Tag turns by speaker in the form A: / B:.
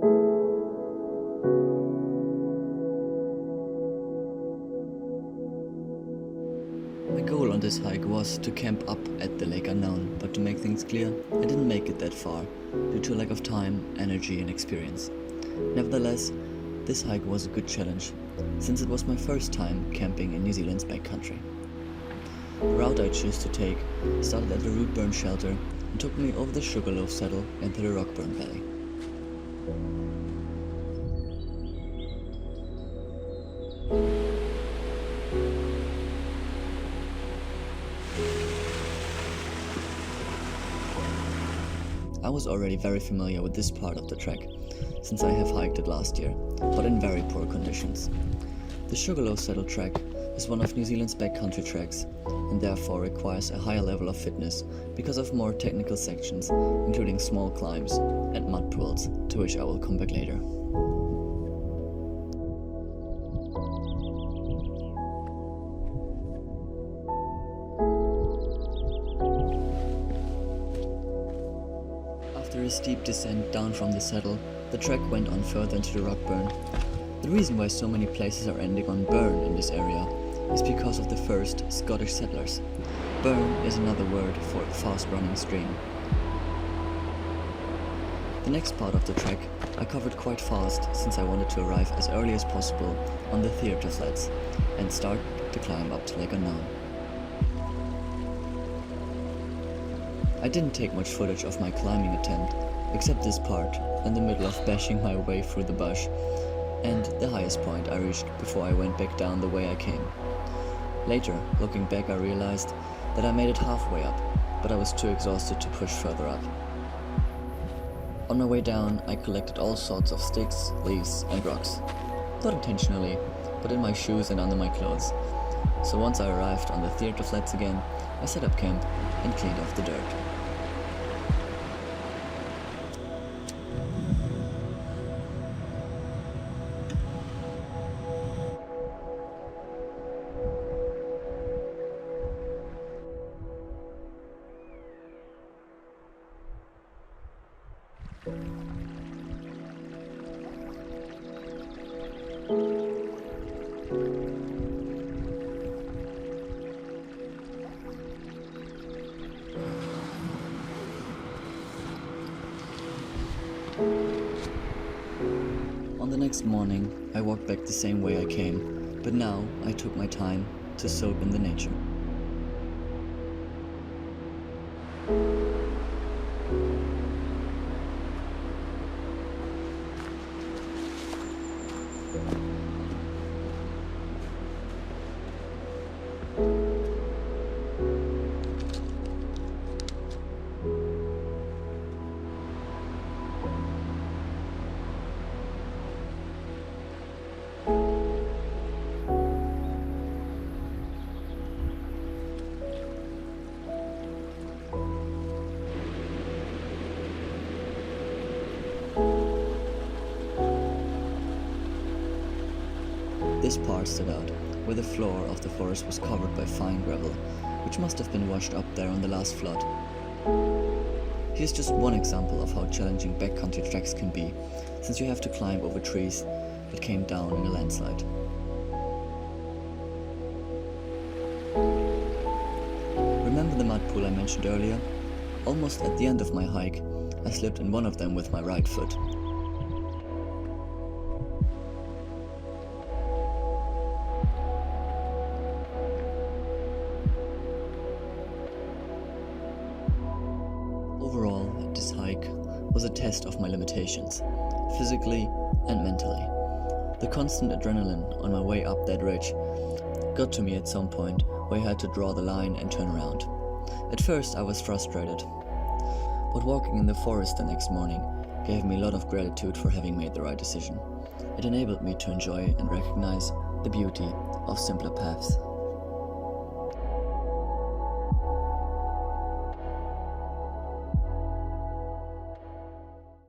A: My goal on this hike was to camp up at the Lake Unkown, but to make things clear, I didn't make it that far due to a lack of time, energy and experience. Nevertheless, this hike was a good challenge, since it was my first time camping in New Zealand's backcountry. The route I chose to take started at the Rockburn shelter and took me over the Sugarloaf Saddle into the Rockburn valley. I was already very familiar with this part of the trek, since I have hiked it last year, but in very poor conditions. The Sugarloaf Saddle trek is one of New Zealand's backcountry treks, and therefore requires a higher level of fitness because of more technical sections, including small climbs and mud pools, to which I will come back later. After a steep descent down from the saddle, the trek went on further into the Rockburn. The reason why so many places are ending on burn in this area is because of the first Scottish settlers. Burn is another word for a fast-running stream. The next part of the trek I covered quite fast, since I wanted to arrive as early as possible on the theatre flats and start to climb up to Lake Unkown. I didn't take much footage of my climbing attempt, except this part in the middle of bashing my way through the bush, and the highest point I reached before I went back down the way I came. Later, looking back, I realized that I made it halfway up, but I was too exhausted to push further up. On my way down, I collected all sorts of sticks, leaves and rocks. Not intentionally, but in my shoes and under my clothes. So once I arrived on the theatre flats again, I set up camp and cleaned off the dirt. On the next morning, I walked back the same way I came, but now I took my time to soak in the nature. This part stood out, where the floor of the forest was covered by fine gravel, which must have been washed up there on the last flood. Here's just one example of how challenging backcountry treks can be, since you have to climb over trees that came down in a landslide. Remember the mud pool I mentioned earlier? Almost at the end of my hike, I slipped in one of them with my right foot. Overall, this hike was a test of my limitations, physically and mentally. The constant adrenaline on my way up that ridge got to me at some point where I had to draw the line and turn around. At first I was frustrated, but walking in the forest the next morning gave me a lot of gratitude for having made the right decision. It enabled me to enjoy and recognize the beauty of simpler paths.